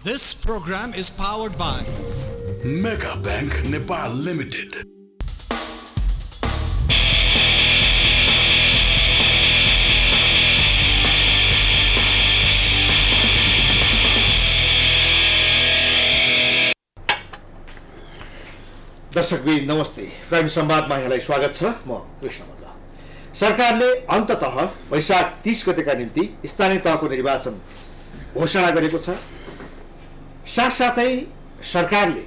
This program is powered by Mega Bank Nepal Limited. दर्शकबिन नमस्ते। Prime संवादमा यहाँलाई स्वागत छ। म कृष्ण मल्ल। सरकारले अन्ततः वैशाख 30 गतेका निम्ति स्थानीय तहको निर्वाचन घोषणा गरेको छ। साथसाथै सरकारले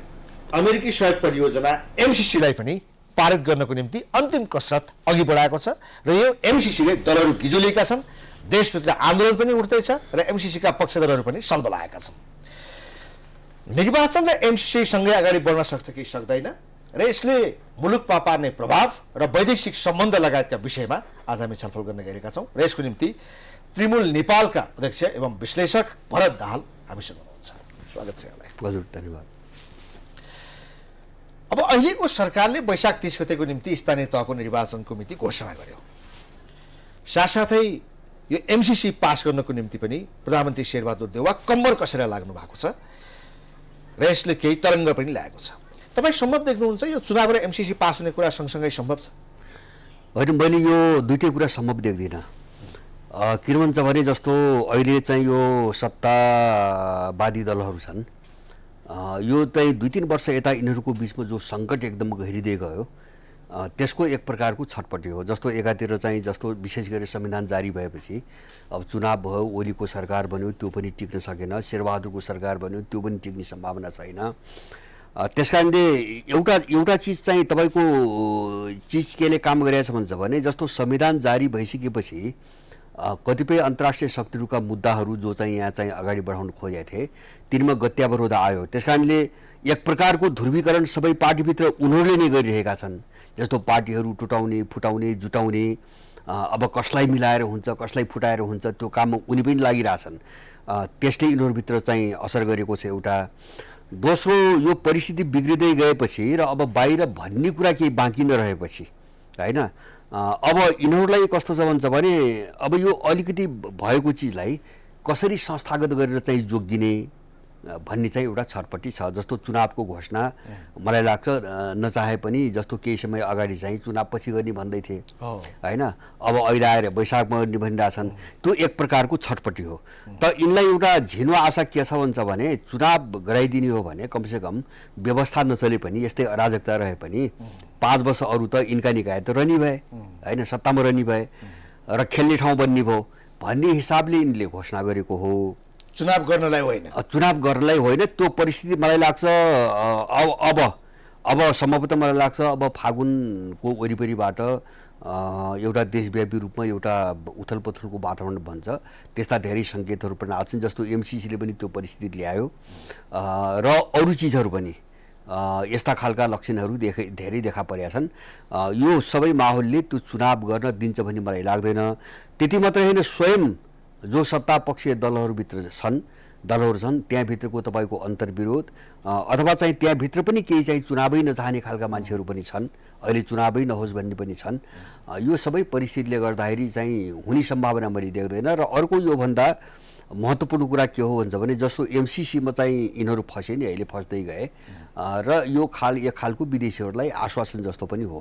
अमेरिकी सहयोग परियोजना एमसीसीलाई पनि पारित गर्नको निम्ति अन्तिम कसरत अघि बढाएको छ र यो एमसीसीले दलहरू गिजुलेका छन्। देशभित्र आन्दोलन पनि उठ्दैछ र एमसीसीका पक्षधरहरू पनि सल्बलाएका छन्। निर्वाचन र एमसीसी सँगै अगाडि बढ्न सक्छ कि सक्दैन र यसले मुलुकमा पार्ने प्रभाव र वैदेशिक सम्बन्ध लगायतका विषयमा आज हामी छलफल गर्न गएका छौँ र यसको निम्ति त्रिमूल नेपालका अध्यक्ष एवं विश्लेषक भरत दाहाल हामीसँग हुनुहुन्छ। स्वागत छ यहाँलाई। हजुर, धन्यवाद। अब अहिलेको सरकारले वैशाख 30 गतेको निम्ति स्थानीय तहको निर्वाचनको मिति घोषणा गर्यो। साथसाथै यो एमसीसी पास गर्नको निम्ति पनि प्रधानमन्त्री शेरबहादुर देउवा कम्बर कसेर लाग्नु भएको छ र यसले केही तरङ्ग पनि ल्याएको छ। तपाईँ सम्भव देख्नुहुन्छ यो चुनाव र एमसीसी पास हुने कुरा सँगसँगै सम्भव छ? होइन, मैले यो दुईटै कुरा सम्भव देख्दिनँ। किन भन्छ भने जस्तो अहिले चाहिँ यो सत्तावादी दलहरू छन्, यो चाहिँ 2-3 वर्ष यता यिनीहरूको बिचमा जो सङ्कट एकदम गहिरिँदै गयो त्यसको एक प्रकारको छटपटी हो। जस्तो एकातिर चाहिँ जस्तो विशेष गरी संविधान जारी भएपछि अब चुनाव भयो, ओलीको सरकार बन्यो, त्यो पनि टिक्न सकेन, शेरबहादुरको सरकार बन्यो, त्यो पनि टिक्ने सम्भावना छैन। त्यस कारणले एउटा चिज चाहिँ तपाईँको चिज केले काम गरिरहेछ भन्छ भने जस्तो संविधान जारी भइसकेपछि कतिपय अन्तर्राष्ट्रिय शक्तिहरूका मुद्दाहरू जो चाहिँ यहाँ चाहिँ अगाडि बढाउन खोजेका थिए तिनमा गत्यावरोध आयो। त्यस कारणले एक प्रकारको ध्रुवीकरण सबै पार्टीभित्र उनीहरूले नै गरिरहेका छन्। जस्तो पार्टीहरू टुटाउने, फुटाउने, जुटाउने, अब कसलाई मिलाएर हुन्छ, कसलाई फुटाएर हुन्छ, त्यो काममा उनी पनि लागिरहेछन्। त्यसले यिनीहरूभित्र चाहिँ असर गरेको छ एउटा। दोस्रो, यो परिस्थिति बिग्रिँदै गएपछि र अब बाहिर भन्ने कुरा केही बाँकी नरहेपछि होइन, अब यिनीहरूलाई कस्तो छ भन्छ भने अब यो अलिकति भएको चिजलाई कसरी संस्थागत गरेर चाहिँ जोगिदिने भन्ने चाहिँ एउटा छटपट्टि छ। जस्तो चुनावको घोषणा मलाई लाग्छ नचाहे पनि जस्तो केही समय अगाडि चाहिँ चुनाव पछि गर्ने भन्दै थिए होइन, अब अहिले आएर वैशाखमा गर्ने भनिरहेछन्। त्यो एक प्रकारको छटपट्टि हो। त यिनलाई एउटा झिनो आशा के छ भन्छ भने चुनाव गराइदिने हो भने कमसेकम व्यवस्था नचले पनि यस्तै अराजकता रहे पनि 5 वर्ष अरू त यिनका निकाय त रहने भए होइन, सत्तामा रहने भए र खेल्ने ठाउँ बन्ने भयो भन्ने हिसाबले यिनले घोषणा गरेको हो। चुनाव गर्नलाई होइन, चुनाव गर्नलाई होइन। त्यो परिस्थिति मलाई लाग्छ अब सम्भवतः मलाई लाग्छ अब फागुनको वरिपरिबाट एउटा देशव्यापी रूपमा एउटा उथलपथलको वातावरण बन्छ। त्यस्ता धेरै सङ्केतहरू पनि आउँछन्। जस्तो एमसीसीले पनि त्यो परिस्थिति ल्यायो र अरू चिजहरू पनि यस्ता खालका लक्षणहरू धेरै देखा परेका छन्। यो सबै माहौलले त्यो चुनाव गर्न दिन्छ भन्ने मलाई लाग्दैन। त्यति मात्रै होइन, स्वयं जो सत्ता पक्षीय दलहरू छन् त्यहाँभित्रको तपाईँको अन्तर्विरोध अथवा चाहिँ त्यहाँभित्र पनि केही चाहिँ चुनावै नचाहने खालका मान्छेहरू पनि छन्, अहिले चुनावै नहोस् भन्ने पनि छन्। यो सबै परिस्थितिले गर्दाखेरि चाहिँ हुने सम्भावना मैले देख्दैन। र अर्को योभन्दा महत्त्वपूर्ण कुरा के हो भन्छ भने जस्तो एमसीसीमा चाहिँ यिनीहरू फसे नि, अहिले फस्दै गए र यो एक खालको विदेशीहरूलाई आश्वासन जस्तो पनि हो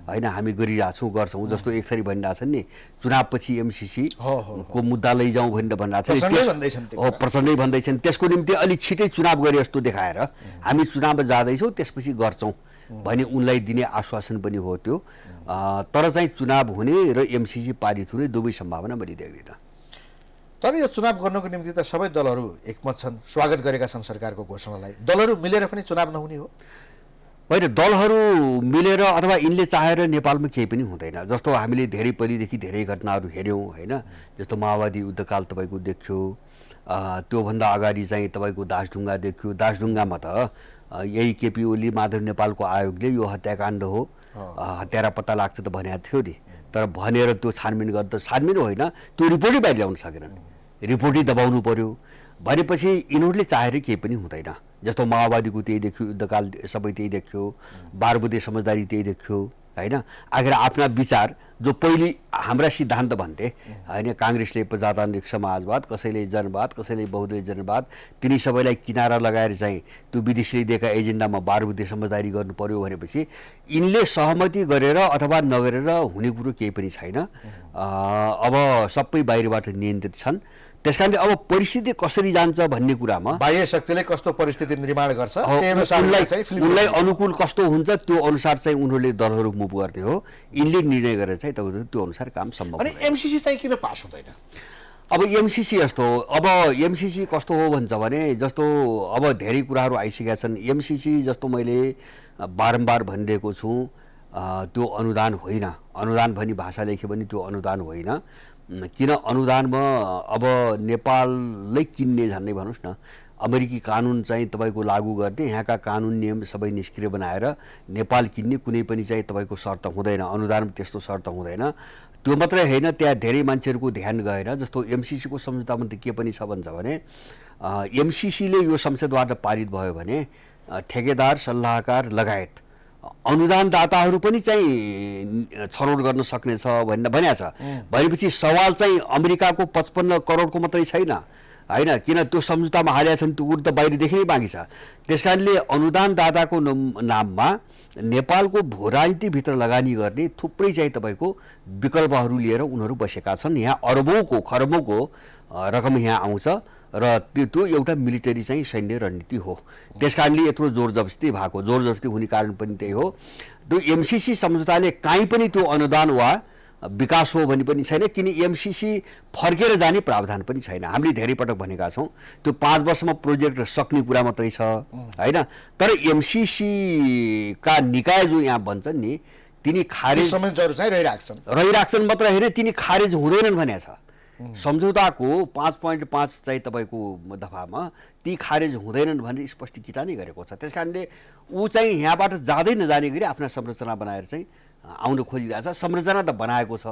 होइन, हामी गरिरहेछौँ, गर्छौँ। जस्तो एक थरी भनिरहेछन् नि चुनावपछि एमसीसी को मुद्दा लैजाउँ भनेर भनिरहेछन्, प्रचण्डै भन्दैछन्। त्यसको निम्ति अलिक छिटै चुनाव गरे जस्तो देखाएर हामी चुनावमा जाँदैछौँ त्यसपछि गर्छौँ भने उनलाई दिने आश्वासन पनि हो त्यो। तर चाहिँ चुनाव हुने र एमसीसी पारित हुने दुवै सम्भावना मैले देख्दिनँ। तर यो चुनाव गर्नको निम्ति त सबै दलहरू एकमत छन्, स्वागत गरेका छन् सरकारको घोषणालाई। दलहरू मिलेर पनि चुनाव नहुने हो होइन? दलहरू मिलेर अथवा यिनले चाहेर नेपालमा केही पनि हुँदैन। जस्तो हामीले धेरै पहिलेदेखि धेरै घटनाहरू हेऱ्यौँ होइन, जस्तो माओवादी युद्धकाल तपाईँको देख्यो, त्योभन्दा अगाडि चाहिँ तपाईँको दासढुङ्गा देख्यो। दासढुङ्गामा त यही केपी ओली माधव नेपालको आयोगले यो हत्याकाण्ड हो, हत्यारा पत्ता लाग्छ त भनेको थियो नि, तर भनेर त्यो छानबिन गर्दा छानबिन होइन, त्यो रिपोर्टै बाहिर ल्याउन सकेनन्, रिपोर्टै दबाउनु पर्यो भनेपछि यिनीहरूले चाहेर केही पनि हुँदैन। जस्तो माओवादीको त्यही देखियो, युद्धकाल सबै त्यही देखियो, 12 बुँदे समझदारी त्यही देखियो होइन। आखिर आफ्ना विचार जो पहिले हाम्रा सिद्धान्त भन्थे होइन, काङ्ग्रेसले प्रजातान्त्रिक समाजवाद, कसैले जनवाद, कसैले बहुदलीय जनवाद, तिनी सबैलाई किनारा लगाएर चाहिँ त्यो विदेशीले दिएका एजेन्डामा बारबुदे समझदारी गर्नु पर्यो भनेपछि यिनले सहमति गरेर अथवा नगरेर हुने कुरो केही पनि छैन। अब सबै बाहिरबाट नियन्त्रित छन्। त्यसकारणले अब परिस्थिति कसरी जान्छ भन्ने कुरामा बाह्य शक्तिले कस्तो परिस्थिति निर्माण गर्छ उनलाई अनुकूल कस्तो हुन्छ त्यो अनुसार चाहिँ उनीहरूले दलहरू मुभ गर्ने हो। यिनले निर्णय गरेर चाहिँ तपाईँको त्यो अनुसार काम सम्भव। अनि एमसीसी चाहिँ किन पास हुँदैन? अब एमसीसी यस्तो हो, अब एमसीसी कस्तो हो भन्छ भने जस्तो अब धेरै कुराहरू आइसकेका छन्। एमसीसी जस्तो मैले बारम्बार भनिरहेको छु त्यो अनुदान होइन। अनुदान भनी भाषा लेख्यो भने त्यो अनुदान होइन। किन अनुदानमा अब नेपाललाई किन्ने झन्डै भन्नुहोस् न, अमेरिकी कानुन चाहिँ तपाईँको लागू गर्ने, यहाँका कानुन नियम सबै निष्क्रिय बनाएर नेपाल किन्ने कुनै पनि चाहिँ तपाईँको शर्त हुँदैन। अनुदानमा त्यस्तो शर्त हुँदैन। त्यो मात्रै होइन, त्यहाँ धेरै मान्छेहरूको ध्यान गएर जस्तो एमसीसीको सम्झौतामा त के पनि छ भन्छ भने एमसीसीले यो संसदबाट पारित भयो भने ठेकेदार, सल्लाहकार लगायत अनुदानदाताहरू पनि चाहिँ छनौट गर्न सक्ने छ भनेको छ। भनेपछि सवाल चाहिँ अमेरिकाको 55 करोडको मात्रै छैन होइन, किन त्यो सम्झौतामा हालेका छन् त्यो कुरो त बाहिरदेखि नै बाँकी छ। त्यसकारणले अनुदानदाताको नाममा नेपालको भूराजनीतिभित्र लगानी गर्ने थुप्रै चाहिँ तपाईँको विकल्पहरू लिएर उनीहरू बसेका छन्। यहाँ अरबौँको खरबौँको रकम यहाँ आउँछ र त्यो एउटा मिलिटरी चाहिँ सैन्य रणनीति हो। त्यसकारणले यत्रो जोर जबस्ती भएको, जोर जबस्ती हुने कारण पनि त्यही हो। त्यो एमसीसी सम्झौताले काहीँ पनि त्यो अनुदान वा विकास हो भन्ने पनि छैन, किन एमसीसी फर्केर जाने प्रावधान पनि छैन। हामीले धेरै पटक भनेका छौँ त्यो 5 वर्षमा प्रोजेक्ट सक्ने कुरा मात्रै छ होइन। तर एमसीसीका निकाय जो यहाँ बन्छन् नि तिनी खारेज रहिराख्छन् मात्र होइन, तिनी खारेज हुँदैनन् भनेको छ। सम्झौताको 5.5 चाहिँ तपाईँको दफामा ती खारेज हुँदैनन् भनेर स्पष्टीकरण नै गरेको छ। त्यसकारणले ऊ चाहिँ यहाँबाट जाँदै नजाने गरी आफ्ना संरचना बनाएर चाहिँ आउन खोजिरहेछ। संरचना त बनाएको छ,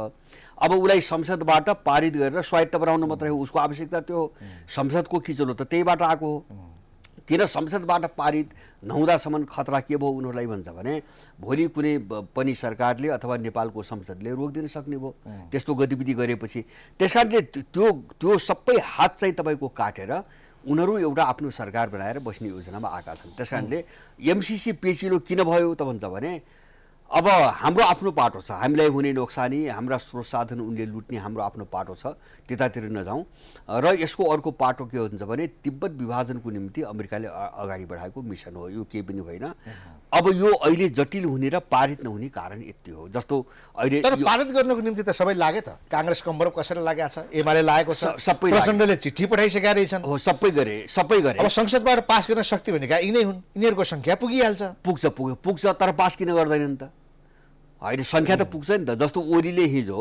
अब उसलाई संसदबाट पारित गरेर स्वायत्त बनाउनु मात्रै हो उसको आवश्यकता। त्यो संसदको किचलो त त्यहीबाट आएको हो। किन संसदबाट पारित नहुँदासम्म खतरा के भयो उनीहरूलाई भन्छ भने भोलि कुनै पनि सरकारले अथवा नेपालको संसदले रोकिदिन सक्ने भयो त्यस्तो गतिविधि गरेपछि। त्यसकारणले त्यो सबै हात चाहिँ तपाईँको काटेर उनीहरू एउटा आफ्नो सरकार बनाएर बस्ने योजनामा आएका छन्। त्यसकारणले एमसीसी पेचिलो किन भयो त भन्छ भने अब हाम्रो आफ्नो पाटो छ, हामीलाई हुने नोक्सानी, हाम्रा स्रोत साधन उनले लुट्ने हाम्रो आफ्नो पाटो छ, त्यतातिर नजाउँ। र यसको अर्को पाटो के हुन्छ भने तिब्बत विभाजनको निम्ति अमेरिकाले अगाडि बढाएको मिसन हो, यो केही पनि होइन। अब यो अहिले जटिल हुने र पारित नहुने कारण यति हो। जस्तो अहिले तर पारित गर्नको निम्ति त सबै लागे त, काङ्ग्रेस कम्बर कसैले लागेको छ, एमाले लागेको छ, सबै प्रचण्डले चिठी पठाइसकेका रहेछन्। हो, सबै गरे। अब संसदबाट पास गर्न शक्ति भनेका यिनै हुन्, यिनीहरूको संख्या पुगिहाल्छ। पुग्छ तर पास किन गर्दैनन् त होइन, संख्या त पुग्छ नि त। जस्तो ओलीले हिजो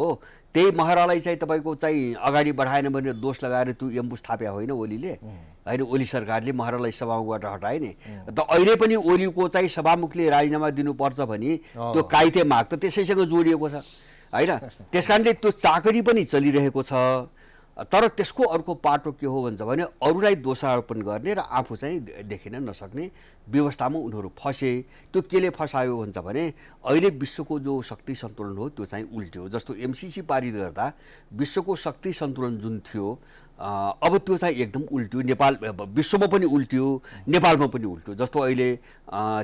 त्यही महरालाई चाहिँ तपाईँको चाहिँ अगाडि बढाएन भनेर दोष लगाएर त्यो एम्बुस थाप्या होइन ओलीले होइन। ओली सरकारले महरालाई सभामुखबाट हटाए नि त। अहिले पनि ओलीको चाहिँ सभामुखले राजीनामा दिनुपर्छ भनी त्यो काइते माग त त्यसैसँग जोडिएको छ होइन। त्यसकारणले त्यो चाकरी पनि चलिरहेको छ। तर त्यसको अर्को पाटो के हो भन्छ भने अरूलाई दोषारोपण गर्ने र आफू चाहिँ देखिन नसक्ने व्यवस्थामा उनीहरू फसे। त्यो केले फसायो भन्छ भने अहिले विश्वको जो शक्ति सन्तुलन हो त्यो चाहिँ उल्ट्यो। जस्तो एमसीसी पारित गर्दा विश्वको शक्ति सन्तुलन जुन थियो अब त्यो चाहिँ एकदम उल्ट्यो। नेपाल विश्वमा पनि उल्ट्यो, नेपालमा पनि उल्ट्यो। जस्तो अहिले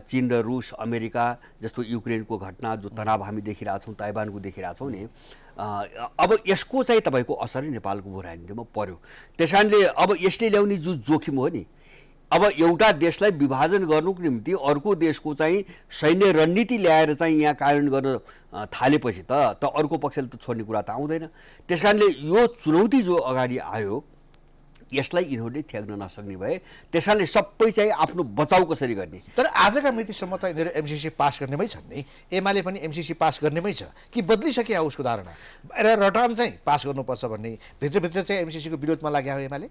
चीन र रुस, अमेरिका जस्तो युक्रेनको घटना जो तनाव हामी देखिरहेछौँ, ताइवानको देखिरहेछौँ नि, अब यसको चाहिँ तपाईँको असर नेपालको भूराजनीतिमा पर्यो। त्यसकारणले अब यसले ल्याउने जो जोखिम हो नि, अब एउटा देशलाई विभाजन गर्नुको निम्ति अर्को देशको चाहिँ सैन्य रणनीति ल्याएर चाहिँ यहाँ कार्यान्वयन गर्न थालेपछि त अर्को पक्षले त छोड्ने कुरा त आउँदैन। त्यसकारणले यो चुनौती जो अगाडि आयो यसलाई यिनीहरूले थ्याक्न नसक्ने भए। त्यसकारणले सबै चाहिँ आफ्नो बचाउ कसरी गर्ने। तर आजका मितिसम्म त यिनीहरू एमसीसी पास गर्नेमै छन् नि, एमाले पनि एमसीसी पास गर्नेमै छ कि बदलिसके उसको धारणा र रटान चाहिँ पास गर्नुपर्छ भन्ने भित्रभित्र चाहिँ एमसीसीको विरोधमा लाग्यो हो एमाले?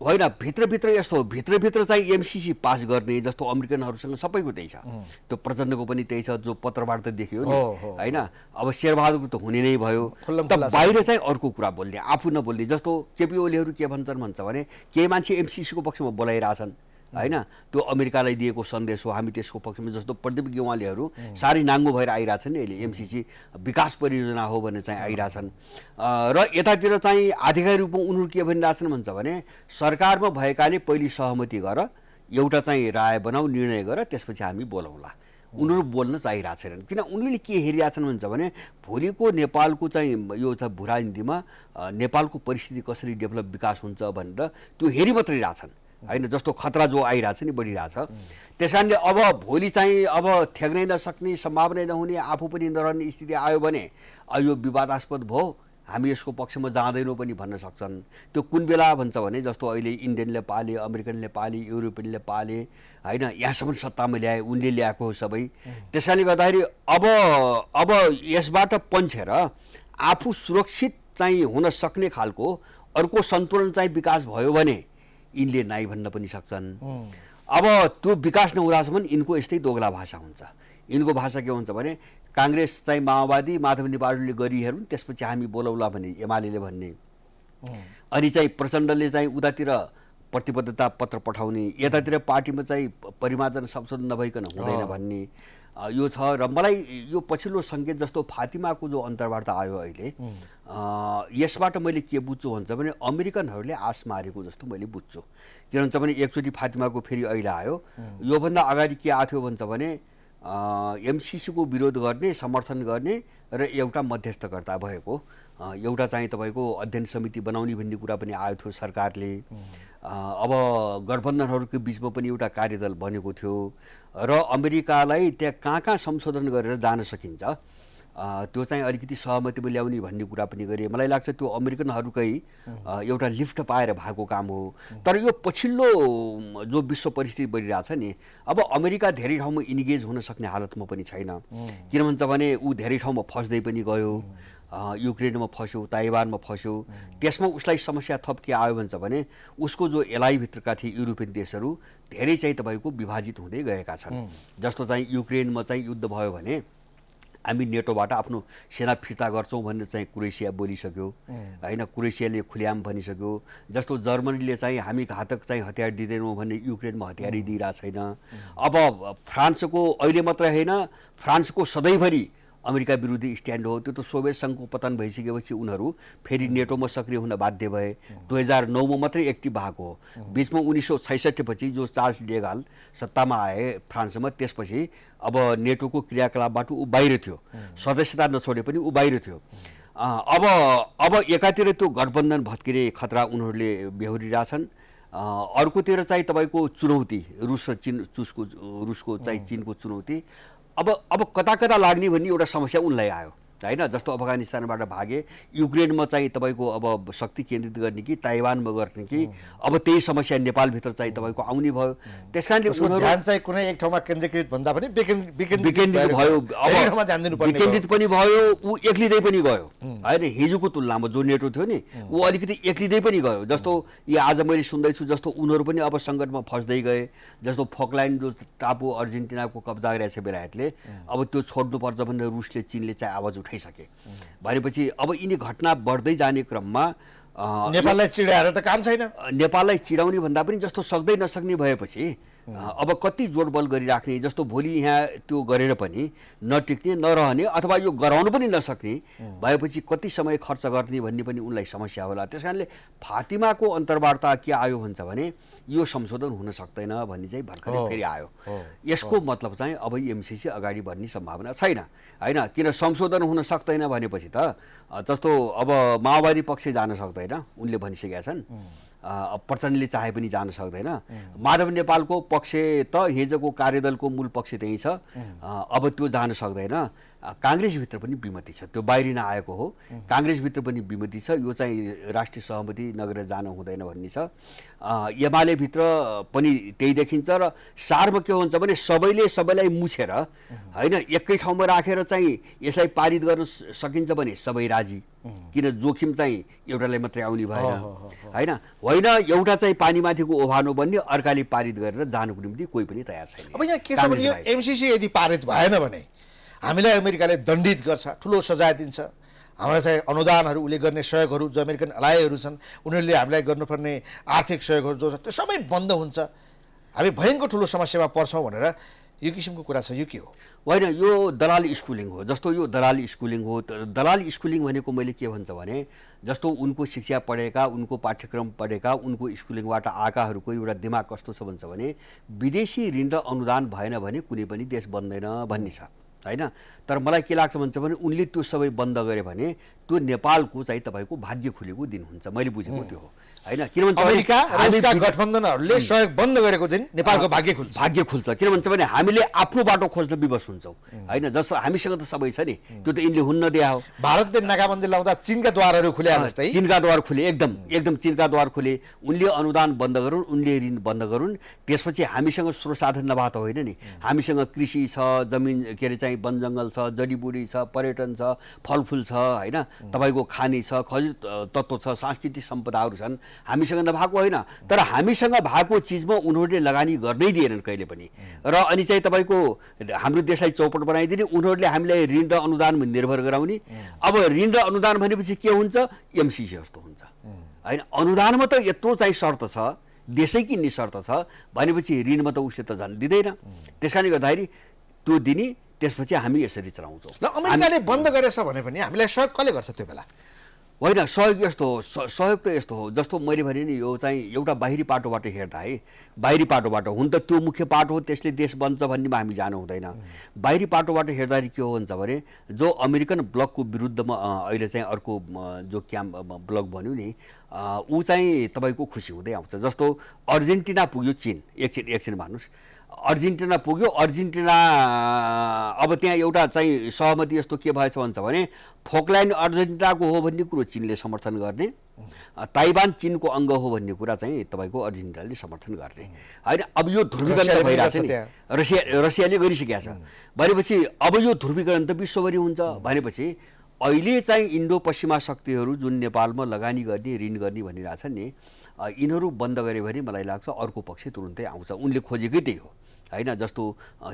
होइन, भित्रभित्र यस्तो हो, भित्रभित्र चाहिँ एमसीसी पास गर्ने जस्तो अमेरिकनहरूसँग सबैको त्यही छ। त्यो प्रचण्डको पनि त्यही छ जो पत्रबाट त देखियो नि होइन। अब शेरबहादुरको त हुने नै भयो। बाहिर चाहिँ अर्को कुरा बोल्ने, आफू नबोल्ने। जस्तो केपी ओलीहरू के भन्छ भने केही मान्छे एमसीसीको पक्षमा बोलाइरहेछन् होइन त्यो अमेरिकालाई दिएको सन्देश हो हामी त्यसको पक्षमा जस्तो प्रदीप गेवालीहरू साह्रै नाङ्गो भएर आइरहेछन् नि अहिले एमसिसी विकास परियोजना हो भनेर चाहिँ आइरहेछन् र यतातिर चाहिँ आधिकारिक रूपमा उनीहरू के भनिरहेछन् भन्छ भने सरकारमा भएकाले पहिले सहमति गर एउटा चाहिँ राय बनाऊ निर्णय गर त्यसपछि हामी बोलाउँला उनीहरू बोल्न चाहिरहेछन् किन उनीहरूले के हेरिरहेछन् भन्छ भने भोलिको नेपालको चाहिँ यो त भू राजनीतिमा नेपालको परिस्थिति कसरी डेभलप विकास हुन्छ भनेर त्यो हेरि मात्रै रहेछन् होइन जस्तो खतरा जो आइरहेछ नि बढिरहेछ त्यस कारणले अब भोलि चाहिँ अब थ्याक्नै नसक्ने सम्भावना नहुने आफू पनि नरहने स्थिति आयो भने यो विवादास्पद भयो हामी यसको पक्षमा जाँदैनौँ पनि भन्न सक्छन् त्यो कुन बेला भन्छ भने जस्तो अहिले इन्डियनले पाले अमेरिकनले पाले युरोपियनले पाले होइन यहाँसम्म सत्तामा ल्याए उनले ल्याएको हो सबै त्यस कारणले गर्दाखेरि अब यसबाट पन्छेर आफू सुरक्षित चाहिँ हुन सक्ने खालको अर्को सन्तुलन चाहिँ विकास भयो भने यिनले नाइ भन्न पनि सक्छन् अब त्यो विकास नहुँदासम्म यिनको यस्तै दोगला भाषा हुन्छ यिनको भाषा के हुन्छ भने काङ्ग्रेस चाहिँ माओवादी माधव नेपालले गरिहेरौँ त्यसपछि हामी बोलाउला भने एमाले भन्ने अनि चाहिँ प्रचण्डले चाहिँ उतातिर प्रतिबद्धता पत्र पठाउने यतातिर पार्टीमा चाहिँ परिमार्जन संशोधन नभइकन हुँदैन भन्ने यो छ र मलाई यो पछिल्लो सङ्केत जस्तो फातिमाको जो अन्तर्वार्ता आयो अहिले यसबाट मैले के बुझ्छु भन्छ भने अमेरिकनहरूले आश मारेको जस्तो मैले बुझ्छु किन भन्छ भने एकचोटि फातिमाको फेरि अहिले आयो योभन्दा अगाडि के आएको थियो भन्छ भने एमसिसीको विरोध गर्ने समर्थन गर्ने र एउटा मध्यस्थकर्ता भएको एउटा चाहिँ तपाईँको अध्ययन समिति बनाउने भन्ने कुरा पनि आएको थियो सरकारले अब गठबन्धनहरूको बिचमा पनि एउटा कार्यदल बनेको थियो र अमेरिकालाई त्यहाँ कहाँ संशोधन गरेर जान सकिन्छ त्यो चाहिँ अलिकति सहमतिमा ल्याउने भन्ने कुरा पनि गरे मलाई लाग्छ त्यो अमेरिकनहरूकै एउटा लिफ्ट पाएर भएको काम हो तर यो पछिल्लो जो विश्व परिस्थिति बढिरहेछ नि अब अमेरिका धेरै ठाउँमा इन्गेज हुन सक्ने हालतमा पनि छैन किन भन्छ भने ऊ धेरै ठाउँमा फस्दै पनि गयो युक्रेनमा फस्यो ताइवानमा फस्यो त्यसमा उसलाई समस्या थप के आयो भन्छ भने उसको जो एलाइभित्रका थिए युरोपियन देशहरू धेरै चाहिँ तपाईँको विभाजित हुँदै गएका छन् जस्तो चाहिँ युक्रेनमा चाहिँ युद्ध भयो भने हामी नेटोबाट आफ्नो सेना फिर्ता गर्छौँ भनेर चाहिँ क्रोएसिया बोलिसक्यो होइन क्रोएसियाले खुल्याम भनिसक्यो जस्तो जर्मनीले चाहिँ हामी घातक चाहिँ हतियार दिँदैनौँ भन्ने युक्रेनमा हतियारै दिइरहेको छैन अब फ्रान्सको अहिले मात्रै होइन फ्रान्सको सधैँभरि अमेरिका विरुद्धी स्ट्यान्ड हो त्यो त सोभियत सङ्घको पतन भइसकेपछि उनीहरू फेरि नेटोमा सक्रिय हुन बाध्य भए 2009मा मात्रै एक्टिभ भएको हो बिचमा 1966 पछि जो चार्ल्स डेगाल सत्तामा आए फ्रान्समा त्यसपछि अब नेटोको क्रियाकलापबाट ऊ बाहिर थियो सदस्यता नछोडे पनि ऊ बाहिर थियो अब एकातिर त्यो गठबन्धन भत्किने खतरा उनीहरूले बेहोरिरहेछन् अर्कोतिर चाहिँ तपाईँको चुनौती रुस र रुसको चाहिँ चीनको चुनौती अब कता कता लाग्ने भन्ने एउटा समस्या उनलाई आयो होइन जस्तो अफगानिस्तानबाट भागे युक्रेनमा चाहिँ तपाईँको अब शक्ति केन्द्रित गर्ने कि ताइवानमा गर्ने कि अब त्यही समस्या नेपालभित्र चाहिँ तपाईँको आउने भयो त्यस कारणले ध्यान चाहिँ कुनै एक ठाउँमा केन्द्रीकृत भन्दा पनि विकेन्द्रित भयो विकेन्द्रित पनि भयो ऊ एक्लिँदै पनि गयो होइन हिजोको तुलनामा जो नेटो थियो नि ऊ अलिकति एक्लिँदै पनि गयो जस्तो यो आज मैले सुन्दैछु जस्तो उनीहरू पनि अब सङ्कटमा फस्दै गए जस्तो फोकल्यान्ड जो टापु अर्जेन्टिनाको कब्जा गरेको छ बेलायतले अब त्यो छोड्नुपर्छ भनेर रुसले चीनले चाहिँ आवाज उठाइसके भनेपछि अब यिनी घटना बढ्दै जाने क्रममा नेपाललाई चिडाएर त काम छैन नेपाललाई चिडाउने भन्दा पनि जस्तो सक्दै नसक्ने भएपछि अब कति जोडबल गरिराख्ने जस्तो भोलि यहाँ त्यो गरेर पनि नटिक्ने नरहने अथवा यो गराउन पनि नसक्ने भएपछि कति समय खर्च गर्ने भन्ने पनि उनलाई समस्या होला त्यस कारणले फातिमाको अन्तर्वार्ता के आयो भन्छ भने यो संशोधन हुन सक्दैन भन्ने चाहिँ भर्खरै फेरि आयो यसको मतलब चाहिँ अब एमसिसी अगाडि बढ्ने सम्भावना छैन होइन किन संशोधन हुन सक्दैन भनेपछि त जस्तो अब माओवादी पक्ष जान सक्दैन उनले भनिसकेका छन् प्रचण्डले चाहे पनि जान सक्दैन माधव नेपालको पक्ष त हिजोको कार्यदलको मूल पक्ष त्यही छ अब त्यो जान सक्दैन काङ्ग्रेसभित्र पनि विमति छ त्यो बाहिर नआएको हो काङ्ग्रेसभित्र पनि विमति छ यो चाहिँ राष्ट्रिय सहमति नगरेर जान हुँदैन भन्ने छ एमाले भित्र पनि त्यही देखिन्छ र सारमा के हुन्छ भने सबैले सबैलाई मुछेर होइन एकै ठाउँमा राखेर चाहिँ यसलाई पारित गर्न सकिन्छ भने सबै राजी किन जोखिम चाहिँ एउटालाई मात्रै आउने भएन होइन एउटा चाहिँ पानीमाथिको ओभानो बन्ने अर्काले पारित गरेर जानुको निम्ति कोही पनि तयार छैन अब यहाँ के छ भने यो एमसिसी यदि पारित भएन भने हामीलाई अमेरिकाले दण्डित गर्छ ठुलो सजाय दिन्छ हामीलाई चाहिँ अनुदानहरू उसले गर्ने सहयोगहरू जो अमेरिकन एलायहरू छन् उनीहरूले हामीलाई गर्नुपर्ने आर्थिक सहयोगहरू जो छ त्यो सबै बन्द हुन्छ हामी भयङ्कर ठुलो समस्यामा पर्छौँ भनेर यो किसिमको कुरा छ, यो के हो? होइन, यो दलाल स्कुलिङ हो। जस्तो यो दलाल स्कुलिङ हो। दलाल स्कुलिङ भनेको मैले के भन्छ भने जस्तो उनको शिक्षा पढेका, उनको पाठ्यक्रम पढेका, उनको स्कुलिङबाट आएकाहरूको एउटा दिमाग कस्तो छ भन्छ भने विदेशी ऋण र अनुदान भएन भने कुनै पनि देश बन्दैन भन्ने छ, होइन? तर मलाई के लाग्छ भन्छ भने उनले त्यो सबै बन्द गरे भने त्यो नेपालको चाहिँ तपाईँको भाग्य खुलेको दिन हुन्छ। मैले बुझेको त्यो हो, होइन? किनभने अमेरिका र उसका गठबन्धनहरूले सहयोग बन्द गरेको दिन नेपालको भाग्य खुल्छ। भाग्य खुल्छ। किन भन्छ भने हामीले आफ्नो बाटो खोज्न विवश हुन्छौँ, होइन? जस्तो हामीसँग त सबै छ नि, त्यो त यिनले हुन्न दिया हो। भारतले नाकाबन्दी लाउँदा चीनका द्वारहरू खुले जस्तै, चीनका द्वार खुले, एकदम चीनका द्वार खुले। उनले अनुदान बन्द गरून्, उनले ऋण बन्द गरून्। त्यसपछि हामीसँग स्रोत साधन नभए त होइन नि, हामीसँग कृषि छ, जमिन के अरे चाहिँ वन जङ्गल छ, जडीबुडी छ, पर्यटन छ, फलफुल छ, होइन? तपाईँको खानी छ, खनिज तत्त्व छ, सांस्कृतिक सम्पदाहरू छन्, हामीसँग नभएको होइन। तर हामीसँग भएको चिजमा उनीहरूले लगानी गर्नै दिएनन् कहिले पनि। र अनि चाहिँ तपाईँको हाम्रो देशलाई चौपट बनाइदिने, उनीहरूले हामीलाई ऋण र अनुदानमा निर्भर गराउने। अब ऋण र अनुदान भनेपछि के हुन्छ? एमसिसी जस्तो हुन्छ, होइन? अनुदानमा त यत्रो चाहिँ शर्त छ, देशै किन्ने शर्त छ भनेपछि ऋणमा त उसले त झन् दिँदैन। त्यस कारणले गर्दाखेरि त्यो दिने, त्यसपछि हामी यसरी चलाउँछौँ। ल, अमेरिकाले बन्द गरेछ भने पनि हामीलाई सहयोग कसले गर्छ त्यो बेला? होइन, सहयोग यस्तो हो, सहयोग त यस्तो हो जस्तो मैले भने नि, यो चाहिँ एउटा बाहिरी पाटोबाट हेर्दा है, बाहिरी पाटोबाट हुन त त्यो मुख्य पाटो हो, त्यसले देश बन्छ भन्नेमा हामी जानु हुँदैन। बाहिरी पाटोबाट हेर्दाखेरि के हो भन्छ भने जो अमेरिकन ब्लकको विरुद्धमा अहिले चाहिँ अर्को जो ब्लक भन्यो नि, ऊ चाहिँ तपाईँको खुसी हुँदै आउँछ। जस्तो अर्जेन्टिना पुग्यो चीन, एकछिन भन्नुहोस्, अर्जेन्टिना पुग्यो, अर्जेन्टिना अब त्यहाँ एउटा चाहिँ सहमति यस्तो के भएछ भन्छ भने फोकल्यान्ड अर्जेन्टिनाको हो भन्ने कुरो चीनले समर्थन गर्ने, ताइवान चीनको अङ्ग हो भन्ने कुरा चाहिँ तपाईँको अर्जेन्टिनाले समर्थन गर्ने, होइन? अब यो ध्रुवीकरण भइरहेको छ नि, रसियाले गरिसकेका छ भनेपछि अब यो ध्रुवीकरण त विश्वभरि हुन्छ भनेपछि अहिले चाहिँ इन्डो पश्चिमा शक्तिहरू जुन नेपालमा लगानी गर्ने, ऋण गर्ने भनिरहेछन् नि, यिनीहरू बन्द गरे भने मलाई लाग्छ अर्को पक्ष तुरुन्तै आउँछ। उनले खोजेकै त्यही हो, होइन? जस्तो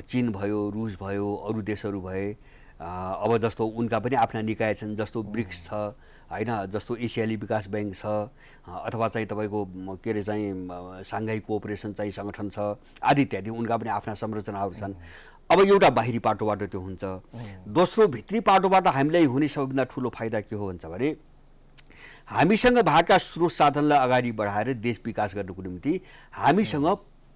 चीन भयो, रुस भयो, अरू देशहरू भए, अब जस्तो उनका पनि आफ्ना निकाय छन्, जस्तो ब्रिक्स छ, होइन? जस्तो एसियाली विकास ब्याङ्क छ, अथवा चाहिँ तपाईँको के अरे चाहिँ साङ्घाई कोअपरेसन चाहिँ सङ्गठन छ, आदि इत्यादि। उनका पनि आफ्ना संरचनाहरू छन्। अब एउटा बाहिरी पाटोबाट त्यो हुन्छ। दोस्रो भित्री पाटोबाट हामीलाई हुने सबैभन्दा ठुलो फाइदा के हो भन्छ भने हामीसँग भएका स्रोत साधनलाई अगाडि बढाएर देश विकास गर्नको निम्ति हामीसँग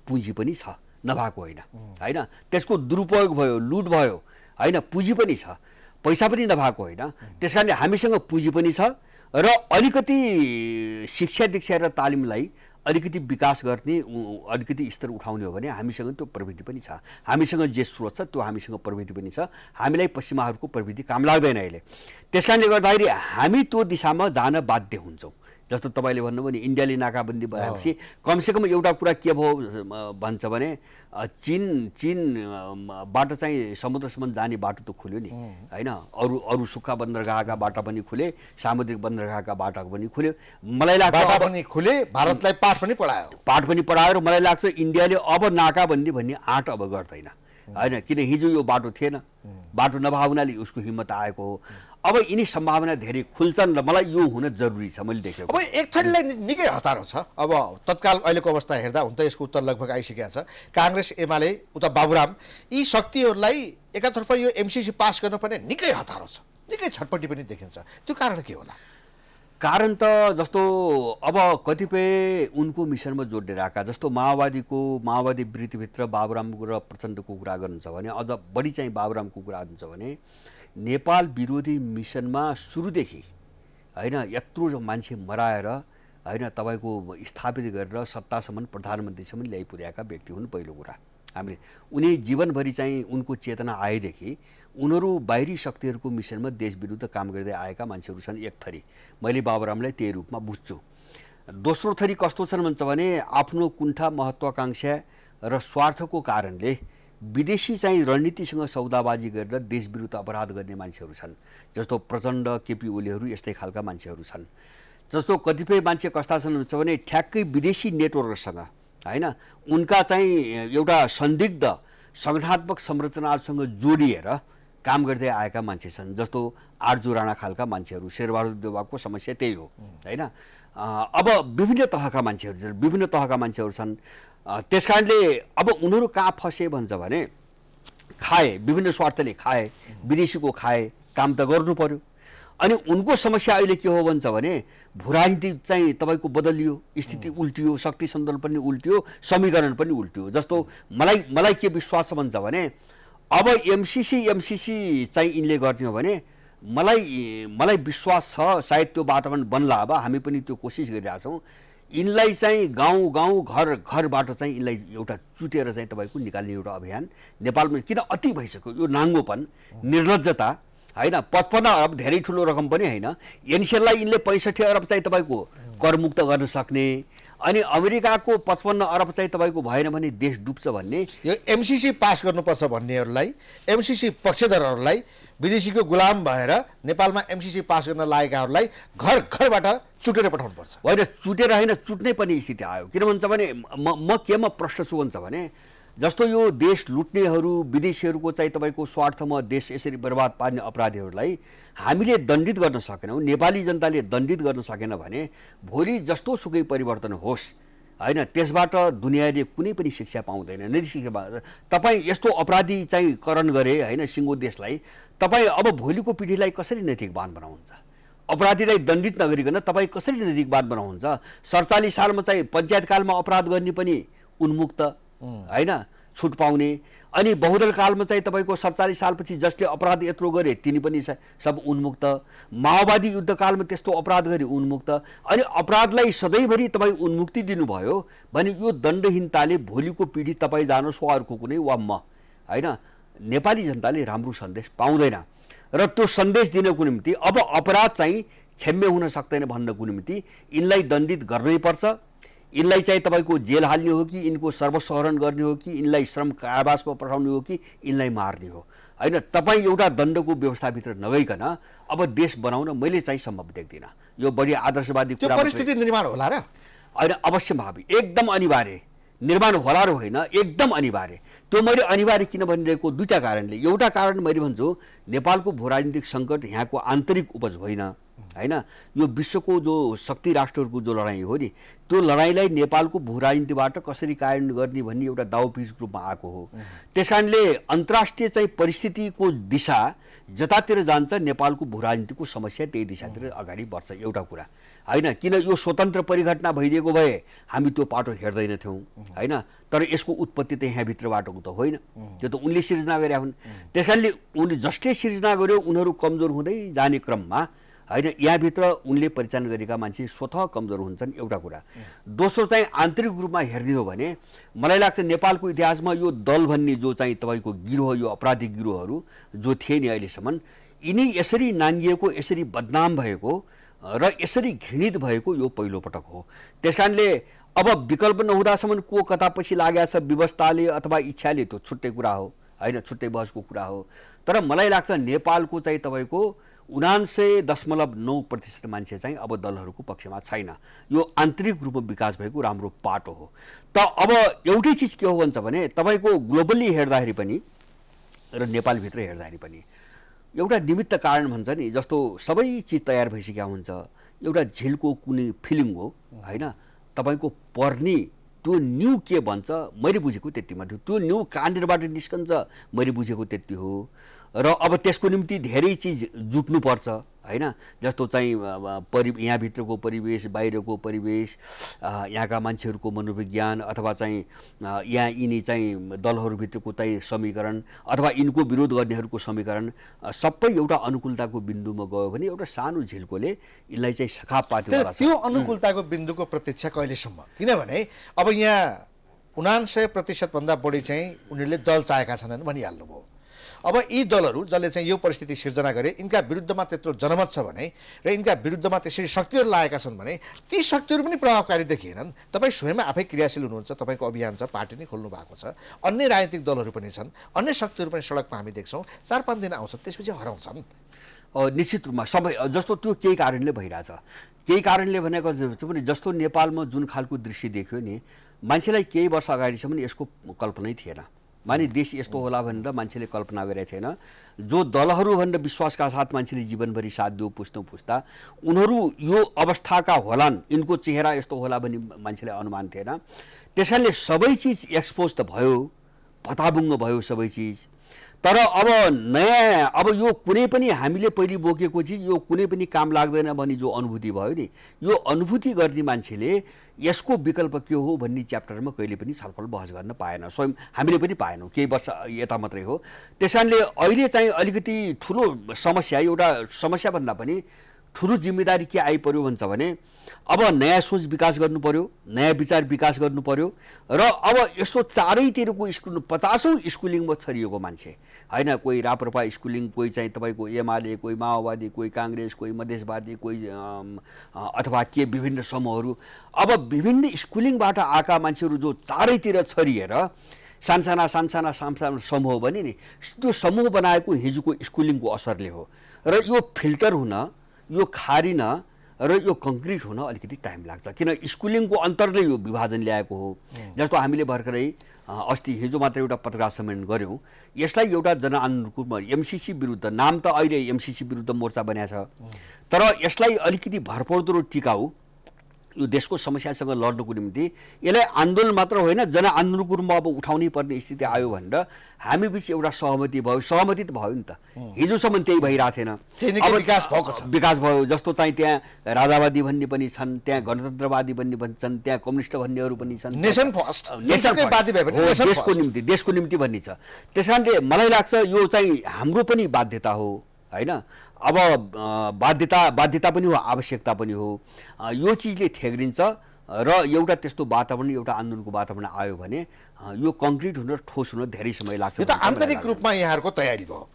पुँजी पनि छ, नभएको होइन, होइन? त्यसको दुरुपयोग भयो, लुट भयो, होइन? पुँजी पनि छ, पैसा पनि नभएको होइन। त्यस कारणले हामीसँग पुँजी पनि छ र अलिकति शिक्षा दीक्षा र तालिमलाई अलिकति विकास गर्ने, अलिकति स्तर उठाउने हो भने हामीसँग त्यो प्रविधि पनि छ। हामीसँग जे स्रोत छ त्यो हामीसँग प्रविधि पनि छ। हामीलाई पश्चिमाहरूको प्रविधि काम लाग्दैन अहिले। त्यस कारणले गर्दाखेरि हामी त्यो दिशामा जान बाध्य हुन्छौँ। जस्तो तपाईँले भन्नुभयो नि, इन्डियाले नाकाबन्दी भएपछि कमसेकम एउटा कुरा के भयो भन्छ भने चीनबाट चाहिँ समुद्रसम्म जाने बाटो त खुल्यो नि, होइन? अरू सुक्खा बन्दरगाहका बाटा पनि खुले, सामुद्रिक बन्दरगाहका बाटा पनि खुल्यो। मलाई लाग्छ पनि खुले, भारतलाई पाठ पनि पढायो र मलाई लाग्छ इन्डियाले अब नाकाबन्दी भन्ने आँट अब गर्दैन, होइन? किन हिजो यो बाटो थिएन, बाटो नभए हुनाले उसको हिम्मत आएको हो। अब यिनी सम्भावना धेरै खुल्छन् र मलाई यो हुन जरुरी छ, मैले देखेको। अब एक थरीलाई निकै हतारो छ। अब तत्काल अहिलेको अवस्था हेर्दा हुन त यसको उत्तर लगभग आइसकेको छ। काङ्ग्रेस, एमाले, उता बाबुराम, यी शक्तिहरूलाई एकातर्फ यो एमसिसी पास गर्नुपर्ने निकै हतारो छ, निकै छटपट्टि पनि देखिन्छ। त्यो कारण के होला? कारण त जस्तो अब कतिपय उनको मिसनमा जोड्ने राखा, जस्तो माओवादी वृत्तिभित्र बाबुरामको र प्रचण्डको कुरा गर्नुहुन्छ भने अझ बढी चाहिँ बाबुरामको कुरा गर्नुहुन्छ भने नेपाल विरोधी मिसनमा सुरुदेखि, होइन? यत्रो मान्छे मराएर, होइन? तपाईँको स्थापित गरेर सत्तासम्म, प्रधानमन्त्रीसम्म ल्याइपुर्याएका व्यक्ति हुन्। पहिलो कुरा हामीले उनी जीवनभरि चाहिँ उनको चेतना आएदेखि उनीहरू बाहिरी शक्तिहरूको मिसनमा देश विरुद्ध काम गर्दै आएका मान्छेहरू छन्। एक थरी मैले बाबुरामलाई त्यही रूपमा बुझ्छु। दोस्रो थरी कस्तो छन् भन्छ भने आफ्नो कुण्ठा, महत्त्वाकांक्षा र स्वार्थको कारणले विदेशी चाहिँ रणनीतिसँग सौदाबाजी गरेर देश विरुद्ध अपराध गर्ने मान्छेहरू छन्। जस्तो प्रचण्ड, केपी ओलीहरू यस्तै खालका मान्छेहरू छन्। जस्तो कतिपय मान्छे कस्ता छन् भन्छ भने ठ्याक्कै विदेशी नेटवर्कसँग, होइन? उनका चाहिँ एउटा संदिग्ध सङ्गठनात्मक संरचनाहरूसँग जोडिएर काम गर्दै आएका मान्छे छन्। जस्तो आर्जु राणा खालका मान्छेहरू, शेरबहादुर देउवाको समस्या त्यही हो, होइन? अब विभिन्न तहका मान्छेहरू छन्। त्यसकारणले अब उनीहरू कहाँ फसे भन्छ भने खाए, विभिन्न स्वार्थले खाए, विदेशीको खाए, काम त गर्नु पर्यो। अनि उनको समस्या अहिले के हो भन्छ भने भूराजनीति चाहिँ तपाईँको बदलियो, स्थिति उल्टियो, शक्ति सन्तुलन पनि उल्टियो, समीकरण पनि उल्टियो। जस्तो मलाई के विश्वास छ भन्छ भने अब एमसीसी चाहिँ यिनले गर्ने हो भने मलाई विश्वास छ सायद त्यो वातावरण बन्ला। अब हामी पनि त्यो कोसिस गरिरहेका छौँ। यिनलाई चाहिँ गाउँ घरबाट चाहिँ यिनलाई एउटा चुटेर चाहिँ तपाईँको निकाल्ने एउटा अभियान नेपालमा किन अति भइसक्यो यो नाङ्गोपन, निर्लज्जता होइन। 55 अरब धेरै ठुलो रकम पनि होइन। एनसिएललाई यिनले 65 अरब चाहिँ तपाईँको करमुक्त गर्न सक्ने, अनि अमेरिकाको 55 अरब चाहिँ तपाईँको भएन भने देश डुब्छ भन्ने, यो एमसीसी पास गर्नुपर्छ भन्नेहरूलाई, एमसीसी पक्षधरहरूलाई विदेशीको गुलाम भएर नेपालमा एमसीसी पास गर्न लागेकाहरूलाई घरबाट चुटेर पठाउनुपर्छ। होइन, चुटेर होइन, चुट्नै पर्ने स्थिति आयो। किन भन्छ भने म केमा प्रश्न छु भन्छ भने जस्तो यो देश लुट्नेहरू, विदेशीहरूको चाहिँ तपाईँको स्वार्थमा देश यसरी बर्बाद पार्ने अपराधीहरूलाई हामीले दण्डित गर्न सकेनौँ, नेपाली जनताले दण्डित गर्न सकेन भने भोलि जस्तो सुकै परिवर्तन होस् होइन, त्यसबाट दुनियाँले कुनै पनि शिक्षा पाउँदैन। तपाईँ यस्तो अपराधी चाहिँ करण गरे होइन सिङ्गो देशलाई, तपाईँ अब भोलिको पिँढीलाई कसरी नैतिकवान बनाउनुहुन्छ? अपराधीलाई दण्डित नगरिकन तपाईँ कसरी नैतिकवान बनाउनुहुन्छ? 47 सालमा चाहिँ पञ्चायतकालमा अपराध गर्ने पनि उन्मुक्त होइन, छुट पाउने। अनि बहुदल कालमा चाहिँ तपाईँको 47 सालपछि जसले अपराध यत्रो गरे तिनी पनि सब उन्मुक्त। माओवादी युद्धकालमा त्यस्तो अपराध गरे उन्मुक्त। अनि अपराधलाई सधैँभरि तपाईँ उन्मुक्ति दिनुभयो भने यो दण्डहीनताले भोलिको पिँढी तपाईँ जानुहोस् वा अर्को कुनै वा म होइन, नेपाली जनताले राम्रो सन्देश पाउँदैन। र त्यो सन्देश दिनको निम्ति अब अपराध चाहिँ क्षम्य हुन सक्दैन भन्नको निम्ति यिनलाई दण्डित गर्नै पर्छ। यिनलाई चाहिँ तपाईँको जेल हाल्ने हो कि यिनको सर्वसहरण गर्ने हो कि यिनलाई श्रम कारावासमा पठाउने हो कि यिनलाई मार्ने हो होइन। तपाईँ एउटा दण्डको व्यवस्थाभित्र नगइकन अब देश बनाउन मैले चाहिँ सम्भव देख्दिनँ। यो बढी आदर्शवादी कुरा परिस्थिति निर्माण होला र होइन, अवश्य भावी एकदम अनिवार्य निर्माण होला र होइन, एकदम अनिवार्य। त्यो मैले अनिवार्य किन भनिरहेको दुईवटा कारणले। एउटा कारण मैले भन्छु नेपालको भूराजनीतिक सङ्कट यहाँको आन्तरिक उपज होइन होइन, यो विश्वको जो शक्ति राष्ट्रहरूको जो लडाइँ हो नि त्यो लडाइँलाई नेपालको भूराजनीतिबाट कसरी कार्यान्वयन गर्ने भन्ने एउटा दाउपेचको रूपमा आएको हो। त्यसकारणले अन्तर्राष्ट्रिय चाहिँ परिस्थितिको दिशा जतातिर जान्छ नेपालको भूराजनीतिको समस्या त्यही दिशातिर अगाडि बढ्छ। एउटा कुरा होइन, किन यो स्वतन्त्र परिघटना भइदिएको भए हामी त्यो पाटो हेर्दैनथ्यौँ होइन, तर यसको उत्पत्ति त यहाँभित्रबाटको त होइन, त्यो त उनले सिर्जना गरे हुन्। त्यसकारणले उनले जसले सिर्जना गर्यो उनीहरू कमजोर हुँदै जाने क्रममा होइन यहाँभित्र उनले परिचालन गरेका मान्छे स्वतः कमजोर हुन्छन्। एउटा कुरा। दोस्रो चाहिँ आन्तरिक रूपमा हेर्ने हो भने मलाई लाग्छ नेपालको इतिहासमा यो दल भन्ने जो चाहिँ तपाईँको गिरोह, यो अपराधिक गिरोहहरू जो थिए नि अहिलेसम्म, यिनी यसरी नाङ्गिएको, यसरी बदनाम भएको र यसरी घृणित भएको यो पहिलो पटक हो। त्यसकारणले अब विकल्प नहुँदासम्म को कता पछि लागेको छ व्यवस्थाले अथवा इच्छाले त्यो छुट्टै कुरा हो होइन, छुट्टै बहसको कुरा हो। तर मलाई लाग्छ नेपालको चाहिँ तपाईँको 79.9% मान्छे चाहिँ अब दलहरूको पक्षमा छैन। यो आन्तरिक रूपमा विकास भएको राम्रो पाटो हो। त अब एउटै चिज के हो भन्छ भने तपाईँको ग्लोबल्ली हेर्दाखेरि पनि र नेपालभित्र हेर्दाखेरि पनि एउटा निमित्त कारण भन्छ नि, जस्तो सबै चिज तयार भइसकेका हुन्छ, एउटा झिलको कुनै फिलिङ हो होइन, तपाईँको पर्ने त्यो न्यू के भन्छ मैले बुझेको त्यति मात्रै, त्यो न्यू कहाँनिरबाट निस्कन्छ मैले बुझेको त्यति हो। र अब त्यसको निम्ति धेरै चिज जुट्नुपर्छ होइन, जस्तो चाहिँ यहाँभित्रको परिवेश, बाहिरको परिवेश, यहाँका मान्छेहरूको मनोविज्ञान अथवा चाहिँ यहाँ यिनी चाहिँ दलहरूभित्रको चाहिँ समीकरण अथवा यिनको विरोध गर्नेहरूको समीकरण सबै एउटा अनुकूलताको बिन्दुमा गयो भने एउटा सानो झिल्कोले यिनलाई चाहिँ सखाप पार्टीवाला छ। त्यो अनुकूलताको बिन्दुको प्रतीक्षा कहिलेसम्म? किनभने अब यहाँ 99% भन्दा बढी चाहिँ उनीहरूले दल चाहेका छैनन् भनिहाल्नुभयो। अब यी दलहरू जसले चाहिँ यो परिस्थिति सिर्जना गरे यिनका विरुद्धमा त्यत्रो जनमत छ भने र यिनका विरुद्धमा त्यसरी शक्तिहरू लागेका छन् भने ती शक्तिहरू पनि प्रभावकारी देखिएनन्। तपाईँ स्वयंमा आफै क्रियाशील हुनुहुन्छ, तपाईँको अभियान छ, पार्टी नै खोल्नु भएको छ, अन्य राजनीतिक दलहरू पनि छन्, अन्य शक्तिहरू पनि सडकमा हामी देख्छौँ। 4-5 दिन आउँछ त्यसपछि हराउँछन्। निश्चित रूपमा सबै जस्तो त्यो केही कारणले भइरहेछ। केही कारणले भनेको पनि जस्तो नेपालमा जुन खालको दृश्य देख्यो नि, मान्छेलाई केही वर्ष अगाडिसम्म यसको कल्पनै थिएन। माने देश यस्तो होला भनेर मान्छेले कल्पना गरेको थिएन। जो दलहरू भनेर विश्वासका साथ मान्छेले जीवनभरि साथ दियो पुस्ता उनीहरू यो अवस्थाका होलान्, यिनको चेहरा यस्तो होला भन्ने मान्छेलाई अनुमान थिएन। त्यस कारणले सबै चिज एक्सपोज त भयो, भताभुङ्ग भयो सबै चिज। तर अब नयाँ अब यो कुनै पनि हामीले पहिले बोकेको चिज यो कुनै पनि काम लाग्दैन भन्ने जो अनुभूति भयो नि, यो अनुभूति गर्ने मान्छेले यसको विकल्प के हो भन्ने च्याप्टरमा कहिले पनि छलफल बहस गर्न पाएन, स्वयं हामीले पनि पाएनौँ, केही वर्ष यता मात्रै हो। त्यस कारणले अहिले चाहिँ अलिकति ठुलो समस्या, एउटा समस्या भन्दा पनि ठुलो जिम्मेदारी के आइपर्यो भन्छ भने अब नयाँ सोच विकास गर्नु पर्यो, नयाँ विचार विकास गर्नु पर्यो। र अब यस्तो चारैतिरको स्कुल 50औं स्कुलिङमा छरिएको मान्छे होइन, कोही राप्रपा स्कुलिङ, कोही चाहिँ तपाईँको एमाले, कोही माओवादी, कोही काङ्ग्रेस, कोही मधेसवादी, कोही अथवा के विभिन्न समूहहरू, अब विभिन्न स्कुलिङबाट आएका मान्छेहरू जो चारैतिर छरिएर सानसाना समूह बने नि, त्यो समूह बनाएको हिजोको स्कुलिङको असरले हो। र यो फिल्टर हुन, यो खारिन र यो कङ्क्रिट हुन अलिकति टाइम लाग्छ, किन स्कुलिङको अन्तरले यो विभाजन ल्याएको हो। जस्तो हामीले भर्खरै अस्ति हिजो मात्र एउटा पत्रकार सम्मेलन गऱ्यौँ, यसलाई एउटा जनआन्दोलनको एमसिसी विरुद्ध, नाम त अहिले एमसिसी विरुद्ध मोर्चा बन्या छ, तर यसलाई अलिकति भरपर्दो र टिकाउ यो देशको समस्यासँग लड्नको निम्ति यसलाई आन्दोलन मात्र होइन जनआन्दोलनको रूपमा अब उठाउनै पर्ने स्थिति आयो भनेर हामी बीच एउटा सहमति भयो। सहमति त भयो नि त, हिजोसम्म त्यही भइरहेको थिएन, अब विकास भयो। जस्तो चाहिँ त्यहाँ राजावादी भन्ने पनि छन्, त्यहाँ गणतन्त्रवादी भन्ने पनि छन्, त्यहाँ कम्युनिस्ट भन्नेहरू पनि छन्, देशको निम्ति भन्ने छ। त्यस कारणले मलाई लाग्छ यो चाहिँ हाम्रो पनि बाध्यता हो होइन, अब बाध्यता पनि हो, आवश्यकता पनि हो। यो चिजले थेग्रिन्छ र एउटा त्यस्तो वातावरण, एउटा आन्दोलनको वातावरण आयो भने यो कङ्क्रिट हुन, ठोस हुन धेरै समय लाग्छ। यो त आन्तरिक रूपमा यहाँहरूको तयारी भयो।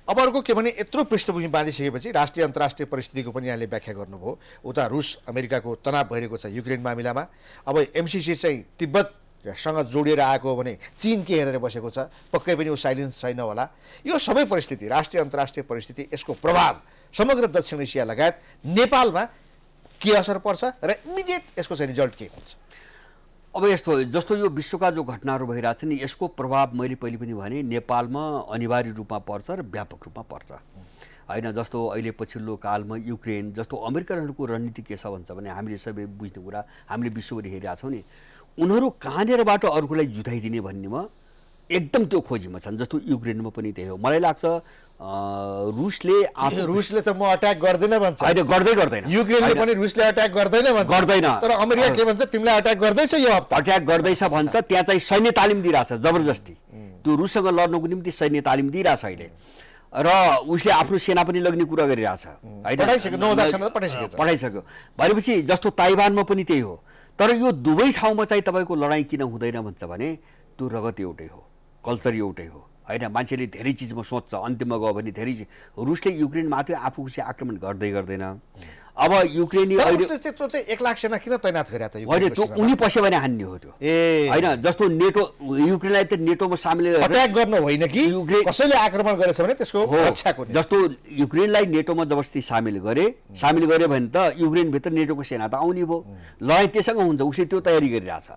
अब अर्को के भने यत्रो पृष्ठभूमि बाँधिसकेपछि राष्ट्रिय अन्तर्राष्ट्रिय परिस्थितिको पनि यहाँले व्याख्या गर्नुभयो। उता रुस अमेरिकाको तनाव भइरहेको छ युक्रेन मामिलामा, अब एमसिसी चाहिँ तिब्बतसँग जोडिएर आएको हो भने चीन के हेरेर बसेको छ, पक्कै पनि ऊ साइलेन्स छैन होला। यो सबै परिस्थिति, राष्ट्रिय अन्तर्राष्ट्रिय परिस्थिति, यसको प्रभाव समग्र दक्षिण एसिया लगायत नेपालमा के असर पर्छ र इमिडिएट यसको चाहिँ रिजल्ट के हुन्छ? अब यस्तो, जस्तो यो विश्वका जो घटनाहरू भइरहेछ नि, यसको प्रभाव मैले पहिले पनि भने नेपालमा अनिवार्य रूपमा पर्छ र व्यापक रूपमा पर्छ होइन। जस्तो अहिले पछिल्लो कालमा युक्रेन, जस्तो अमेरिकनहरूको रणनीति के छ भन्छ भने हामीले सबै बुझ्ने कुरा, हामीले विश्वभरि हेरिरहेको छौँ नि, उनीहरू कहाँनिरबाट अर्कोलाई जुधाइदिने भन्नेमा एकदम त्यो खोजीमा छन्। जस्तो युक्रेनमा पनि त्यही हो। मलाई लाग्छ रुसले त म अट्याक गर्दैन भन्छ, होइन गर्दैन, युक्रेनले पनि रुसले अट्याक गर्दैन भन्छ, तर अमेरिका के भन्छ, तिमीलाई अट्याक गर्दैछ, यो हप्ता अट्याक गर्दैछ भन्छ। त्यहाँ चाहिँ सैन्य तालिम दिइरहेछ जबरजस्ती, त्यो रुससँग लड्नको निम्ति सैन्य तालिम दिइरहेछ अहिले, र उसले आफ्नो सेना पनि लग्ने कुरा गरिरहेछ होइन, पठाइसक्यो। भनेपछि जस्तो ताइवानमा पनि त्यही हो। तर यो दुवै ठाउँमा चाहिँ तपाईँको लडाइँ किन हुँदैन भन्छ भने त्यो रगत एउटै हो, कल्चर एउटै हो होइन। मान्छेले धेरै चिजमा सोच्छ, अन्तिममा गयो भने धेरै चिज। रुसले युक्रेनमाथि आफू खुसी आक्रमण गर्दैन। अब युक्रेनी त्यत्रो चाहिँ 1 लाख सेना किन तैनात गरे त? होइन, त्यो उनी पस्यो भने हान्ने हो त्यो होइन। जस्तो नेटो, युक्रेनलाई त नेटोमा सामेल अट्याक गर्नु होइन कि कसैले आक्रमण गरेछ भने त्यसको रक्षाको। जस्तो युक्रेनलाई नेटोमा जबरजस्ती सामेल गरे भने त युक्रेनभित्र नेटोको सेना त आउने भयो, लडाइँ त्यससँग हुन्छ, उसले त्यो तयारी गरिरहेछ।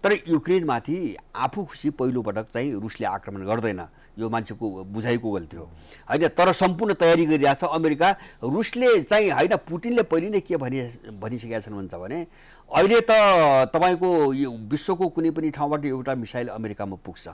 तर युक्रेनमाथि आफू खुसी पहिलोपटक चाहिँ रुसले आक्रमण गर्दैन, यो मान्छेको बुझाइको गल्ती हो होइन। तर सम्पूर्ण तयारी गरिरहेछ अमेरिका। रुसले चाहिँ होइन, पुटिनले पहिले नै के भनिसकेका छन् भन्छ भने अहिले त तपाईँको यो विश्वको कुनै पनि ठाउँबाट एउटा मिसाइल अमेरिकामा पुग्छ,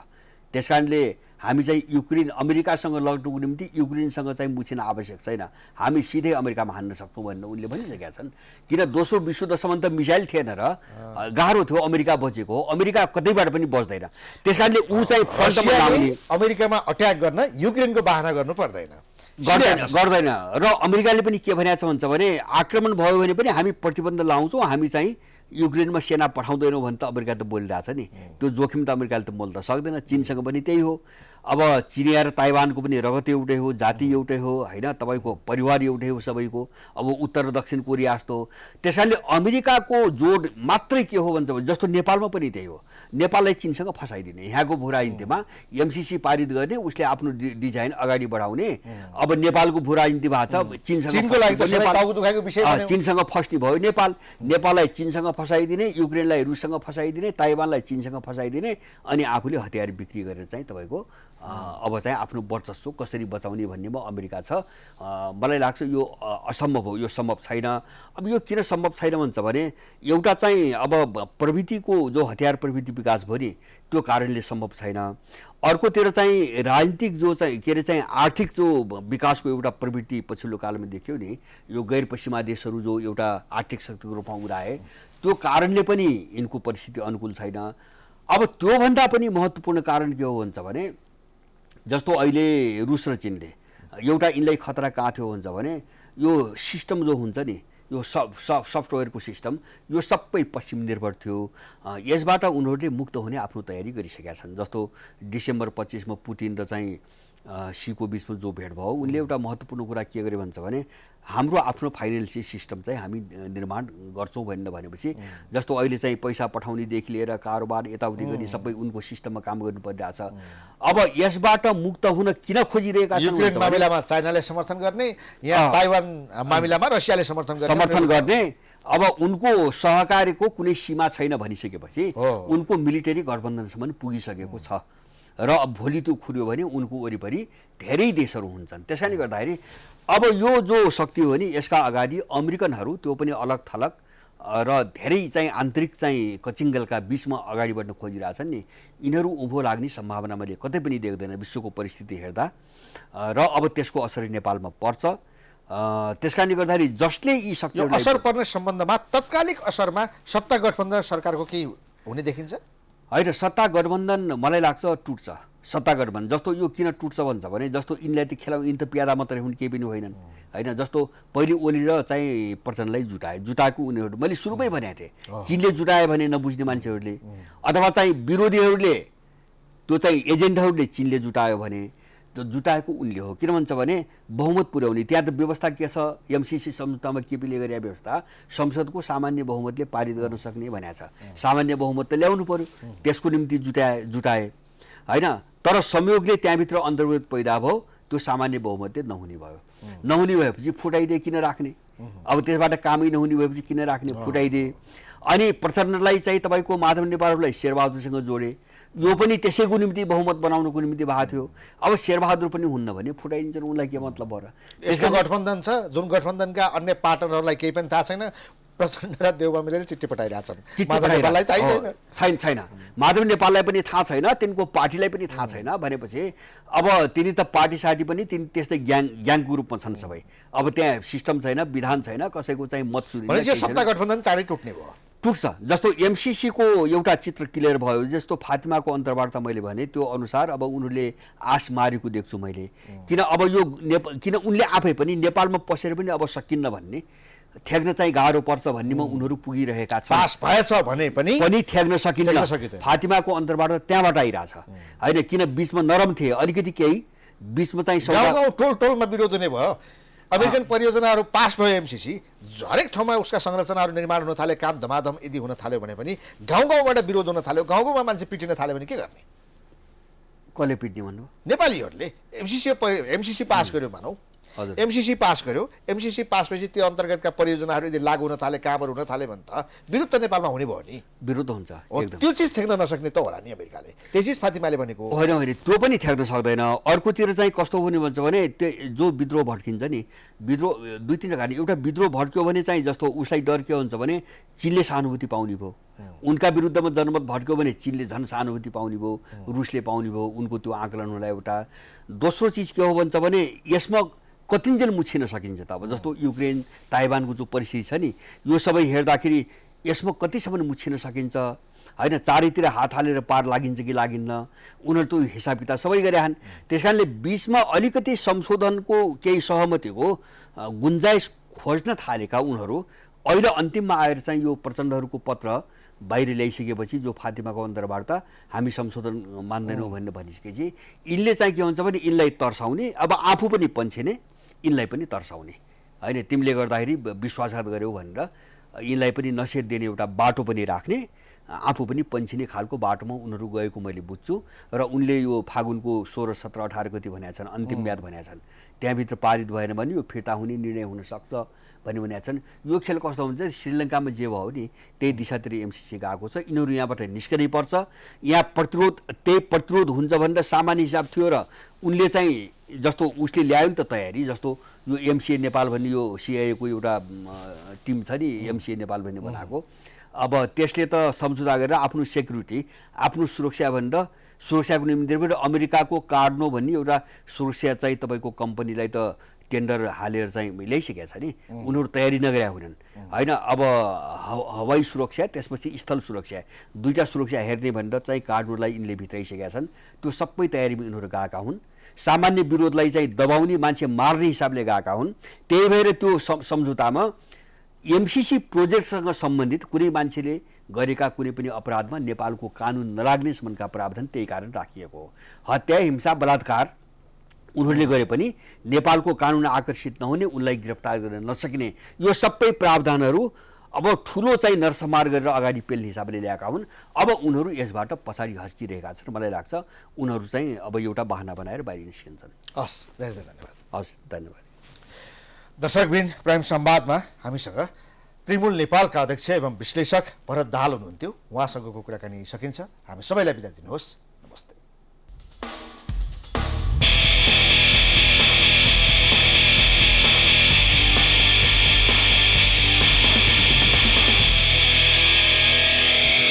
त्यस कारणले हामी चाहिँ युक्रेन अमेरिकासँग लड्नुको निम्ति युक्रेनसँग चाहिँ मुछिन आवश्यक छैन, हामी सिधै अमेरिकामा हान्न सक्छौँ भनेर उनले भनिसकेका छन्। किन दोस्रो विश्वयुद्धसम्म त मिसाइल थिएन र गाह्रो थियो, अमेरिका बचेको हो, अमेरिका कतैबाट पनि बच्दैन। त्यस कारणले ऊ चाहिँ फ्रन्टमा लाग्ने, अमेरिकामा अट्याक गर्न युक्रेनको बहाना गर्नु पर्दैन, गर्दैन। र अमेरिकाले पनि के भनेको छ भन्छ भने आक्रमण भयो भने पनि हामी प्रतिबन्ध लाउँछौँ, हामी चाहिँ युक्रेनमा सेना पठाउँदैनौँ भने त अमेरिका त बोलिरहेछ नि, त्यो जोखिम त अमेरिकाले त मोल्न सक्दैन। चीनसँग पनि त्यही हो। अब चिनिया र ताइवानको पनि रगत एउटै हो, जाति एउटै हो होइन, तपाईँको परिवार एउटै हो सबैको। अब उत्तर र दक्षिण कोरिया जस्तो हो। त्यस कारणले अमेरिकाको जोड मात्रै के हो भन्छ भने जस्तो नेपालमा पनि त्यही हो, नेपाललाई चीनसँग फसाइदिने, यहाँको भू राजनीतिमा एमसिसी पारित गर्ने, उसले आफ्नो डिजाइन अगाडि बढाउने। अब नेपालको भू राजनीति भएको छ, चीनसँग फस्ने भयो नेपाललाई चीनसँग फसाइदिने, युक्रेनलाई रुससँग फसाइदिने, ताइवानलाई चीनसँग फसाइदिने, अनि आफूले हतियार बिक्री गरेर चाहिँ तपाईँको अब चाहिँ आफ्नो वर्चस्व कसरी बचाउने भन्नेमा अमेरिका छ। मलाई लाग्छ यो असम्भव हो, यो सम्भव छैन। अब यो किन सम्भव छैन भन्छ भने एउटा चाहिँ अब प्रविधिको जो हतियार प्रविधि विकास भयो नि त्यो कारणले सम्भव छैन। अर्कोतिर चाहिँ राजनीतिक जो चाहिँ के अरे चाहिँ आर्थिक जो विकासको एउटा प्रवृत्ति पछिल्लो कालमा देखियो नि, यो गैर पश्चिमा देशहरू जो एउटा आर्थिक शक्तिको रूपमा उदाए त्यो कारणले पनि यिनको परिस्थिति अनुकूल छैन। अब त्योभन्दा पनि महत्त्वपूर्ण कारण के हो भन्छ भने जस्तो अहिले रुस र चीनले एउटा यिनलाई खतरा कहाँ थियो भन्छ भने यो सिस्टम जो हुन्छ नि, यो सफ्टवेयरको सिस्टम यो सबै पश्चिम निर्भर थियो। यसबाट उनीहरूले मुक्त हुने आफ्नो तयारी गरिसकेका छन्। जस्तो डिसेम्बर 25 पुतिन र चाहिँ सीको बिचमा जो भेट भयो उनले एउटा महत्त्वपूर्ण कुरा के गरे भन्छ भने हाम्रो आफ्नो फाइनेन्सियल सिस्टम चाहिँ हामी निर्माण गर्छौँ भनेपछि जस्तो अहिले चाहिँ पैसा पठाउनेदेखि लिएर कारोबार यताउति गर्ने सबै उनको सिस्टममा काम गर्नु परिरहेको छ। अब यसबाट मुक्त हुन किन खोजिरहेका छन्? युक्रेन मामिलामा चाइनाले समर्थन गर्ने, यहाँ ताइवान मामिलामा रसियाले समर्थन गर्ने। अब उनको सहकार्यको कुनै सीमा छैन भनिसकेपछि उनको मिलिटरी गठबन्धनसम्म पुगिसकेको छ र अब भोलि त्यो खुल्यो भने उनको वरिपरि धेरै देशहरू हुन्छन्। त्यसैले गर्दाखेरि अब यो जो शक्ति हो नि यसका अगाडि अमेरिकनहरू त्यो पनि अलग थलग र धेरै चाहिँ आन्तरिक चाहिँ कचिङ्गलका बिचमा अगाडि बढ्न खोजिरहेछन् नि, यिनीहरू उँभो लाग्ने सम्भावना मैले कतै पनि देख्दैन विश्वको परिस्थिति हेर्दा। र अब त्यसको असर नेपालमा पर्छ। त्यसकारणले गर्दाखेरि जसले यी शक्तिहरू असर पर्ने सम्बन्धमा तत्कालिक असरमा सत्ता गठबन्धन सरकारको के हुने देखिन्छ? होइन, सत्ता गठबन्धन मलाई लाग्छ टुट्छ। सत्ता गठबन्धन जस्तो यो किन टुट्छ भन्छ भने जस्तो यिनलाई त खेलाउ यिन त प्यादा मात्रै हुन् केही पनि होइनन् होइन। जस्तो पहिले ओली र चाहिँ प्रचण्डलाई जुटाएको उनीहरू मैले सुरुमै भनेको थिएँ। चीनले जुटायो भने नबुझ्ने मान्छेहरूले अथवा चाहिँ विरोधीहरूले त्यो चाहिँ एजेन्टहरूले चीनले जुटायो भने त्यो जुटाएको उनले हो। किन भन्छ भने बहुमत पुर्याउने त्यहाँ त व्यवस्था के छ, एमसीसी सम्झौतामा केपीले गरेको व्यवस्था संसदको सामान्य बहुमतले पारित गर्न सक्ने भनेको छ। सामान्य बहुमत त ल्याउनु पर्यो, त्यसको निम्ति जुटाए होइन। तर संयोगले त्यहाँभित्र अन्तर्विरोध पैदा भयो, त्यो सामान्य बहुमतले नहुने भयो। नहुने भएपछि फुटाइदिए किन राख्ने? अब त्यसबाट कामै नहुने भएपछि किन राख्ने? फुटाइदिए। अनि प्रचण्डलाई चाहिँ तपाईँको माधव नेपाललाई शेरबहादुरसँग जोडे, यो पनि त्यसैको निम्ति बहुमत बनाउनको निम्ति भएको थियो। अब शेरबहादुर पनि हुन्न भने फुटाइदिन्छन्, उनलाई के मतलब भयो र? यसको गठबन्धन छ जुन गठबन्धनका अन्य पार्टनरहरूलाई केही पनि थाहा छैन, प्रचण्ड र देउबामिले चिठी पठाइरहेछन्। छैन माधव नेपाललाई पनि थाहा छैन, तिनको पार्टीलाई पनि थाहा छैन भनेपछि अब तिनी त पार्टी सार्टी पनि तिनी त्यस्तै ग्याङको रूपमा छन् सबै। अब त्यहाँ सिस्टम छैन, विधान छैन, कसैको चाहिँ मत सुनिने सत्ता गठबन्धन चाँडै टुट्ने भयो। टुट्छ। जस्तो एमसीसीको एउटा चित्र क्लियर भयो। जस्तो फातिमाको अन्तर्वार्ता मैले भने त्यो अनुसार अब उनीहरूले आश मारेको देख्छु मैले। किन अब यो किन उनले आफै पनि नेपालमा पसेर पनि अब सकिन्न भन्ने, ठेक्न चाहिँ गाह्रो पर्छ भन्नेमा उनीहरू पुगिरहेका छन्। पास भएछ भने पनि ठेक्न सकिन्न। फातिमाको अन्तर्वार्ता त्यहाँबाट आइरहेछ होइन। किन बिचमा नरम थिए अलिकति, केही बिचमा चाहिँ गाउँ टोलमा विरोध हुने भयो। अमेरिकन परियोजनाहरू पास भयो, एमसीसी हरेक ठाउँमा उसका संरचनाहरू निर्माण हुन थाल्यो, काम धमाधम यदि हुन थाल्यो भने पनि गाउँबाट विरोध हुन थाल्यो, गाउँमा मान्छे पिटिन थाल्यो भने के गर्ने? कसले पिट्ने भन्नु? नेपालीहरूले। एमसीसी पास गर्यो भनौँ, एमसीसी पास गर्यो, एमसीसी पास भएपछि त्यो अन्तर्गतका परियोजनाहरू यदि लागू हुन थाले, कामहरू हुन थाले भने त विरोध त नेपालमा हुने भयो नि। विरोध हुन्छ, त्यो चिज थ्याक्न नसक्ने त होला नि अमेरिकाले। त्यो चिज फातिमाले भनेको होइन, त्यो पनि थ्याक्न सक्दैन। अर्कोतिर चाहिँ कस्तो हुने भन्छ भने त्यो जो विद्रोह भड्किन्छ नि, विद्रोह दुई तिन कारण। एउटा विद्रोह भड्क्यो भने चाहिँ जस्तो उसलाई डर के हुन्छ भने चीनले सहानुभूति पाउने भयो, उनका विरुद्धमा जनमत भड्क्यो भने चीनले झन् सहानुभूति पाउने भयो, रुसले पाउने भयो, उनको त्यो आकलन होला एउटा। दोस्रो चिज के हो भन्छ भने यसमा कतिन्जेल मुछिन सकिन्छ त। अब जस्तो युक्रेन ताइवानको जो परिस्थिति छ नि, यो सबै हेर्दाखेरि यसमा कतिसम्म मुछिन सकिन्छ होइन। चारैतिर हात हालेर पार लागिन्छ कि लागिन्न, उनीहरू त्यो हिसाब किताब सबै गरेछन्। त्यस कारणले बिचमा अलिकति संशोधनको केही सहमतिको गुन्जाइस खोज्न थालेका उनीहरू अहिले अन्तिममा आएर चाहिँ यो प्रचण्डहरूको पत्र बाहिर ल्याइसकेपछि जो फातिमाको अन्तर्वार्ता हामी संशोधन मान्दैनौँ भनेर भनिसकेपछि यिनले चाहिँ के हुन्छ भने यिनलाई तर्साउने, अब आफू पनि पन्छिने, यिनलाई पनि तर्साउने होइन। तिमीले गर्दाखेरि विश्वासघात गर्यौ भनेर यिनलाई पनि नसेध दिने एउटा बाटो पनि राख्ने आफू पनि पन्छिने खालको बाटोमा उनीहरू गएको मैले बुझ्छु र उनले यो फागुनको 16, 17, 18 गति भनेका छन्, अन्तिम म्याद भनेका छन्, त्यहाँभित्र पारित भएन भने यो फिर्ता हुने निर्णय हुनसक्छ भन्ने भनेका छन्। यो खेल कस्तो हुन्छ, श्रीलङ्कामा जे भयो नि त्यही दिशातिर एमसिसी गएको छ। यिनीहरू यहाँबाट निस्कनै पर्छ। यहाँ त्यही प्रतिरोध हुन्छ भनेर सामान्य हिसाब थियो र उनले चाहिँ जस्तो उसले ल्यायो नि त तयारी, जस्तो यो एमसिए नेपाल भन्ने यो सिआइएको एउटा टिम छ नि, एमसिए नेपाल भन्ने बनाएको। अब त्यसले त सम्झौता गरेर आफ्नो सेक्युरिटी, आफ्नो सुरक्षा भनेर सुरक्षाको निम्ति पनि अमेरिकाको कार्डनो भन्ने एउटा सुरक्षा चाहिँ तपाईँको कम्पनीलाई त टेन्डर हालेर चाहिँ ल्याइसकेका छ नि, उनीहरू तयारी नगरेका हुनन् होइन। अब हवाई सुरक्षा त्यसपछि स्थल सुरक्षा, दुईवटा सुरक्षा हेर्ने भनेर चाहिँ कार्डनोलाई यिनले भित्राइसकेका छन्। त्यो सबै तयारीमा यिनीहरू गएका हुन्। सामान्य विरोधलाई चाहिँ दबाउने, मान्छे मार्ने हिसाबले गएका हुन्। त्यही भएर त्यो सम्झौतामा एमसिसी प्रोजेक्टसँग सम्बन्धित कुनै मान्छेले गरेका कुनै पनि अपराधमा नेपालको कानुन नलाग्नेसम्मका प्रावधान त्यही कारण राखिएको हो। हत्या, हिंसा, बलात्कार उनीहरूले गरे पनि नेपालको कानुन आकर्षित नहुने, उनलाई गिरफ्तार गर्न नसकिने, यो सबै प्रावधानहरू अब ठुलो चाहिँ नरसंहार गरेर अगाडि पेल्ने हिसाबले ल्याएका हुन्। अब उनीहरू यसबाट पछाडि हस्किरहेका छन्। मलाई लाग्छ उनीहरू चाहिँ अब एउटा बहाना बनाएर बाहिर निस्किन्छन्। हस्, धेरै धेरै धन्यवाद। हस्, धन्यवाद। दर्शकवृन्द, प्राइम संवादमा हामीसँग तृणमूल नेपालका अध्यक्ष एवं विश्लेषक भरत दाहाल हुनुहुन्थ्यो। उहाँसँगको कुराकानी सकिन्छ। हामी सबैलाई बिदा दिनुहोस्।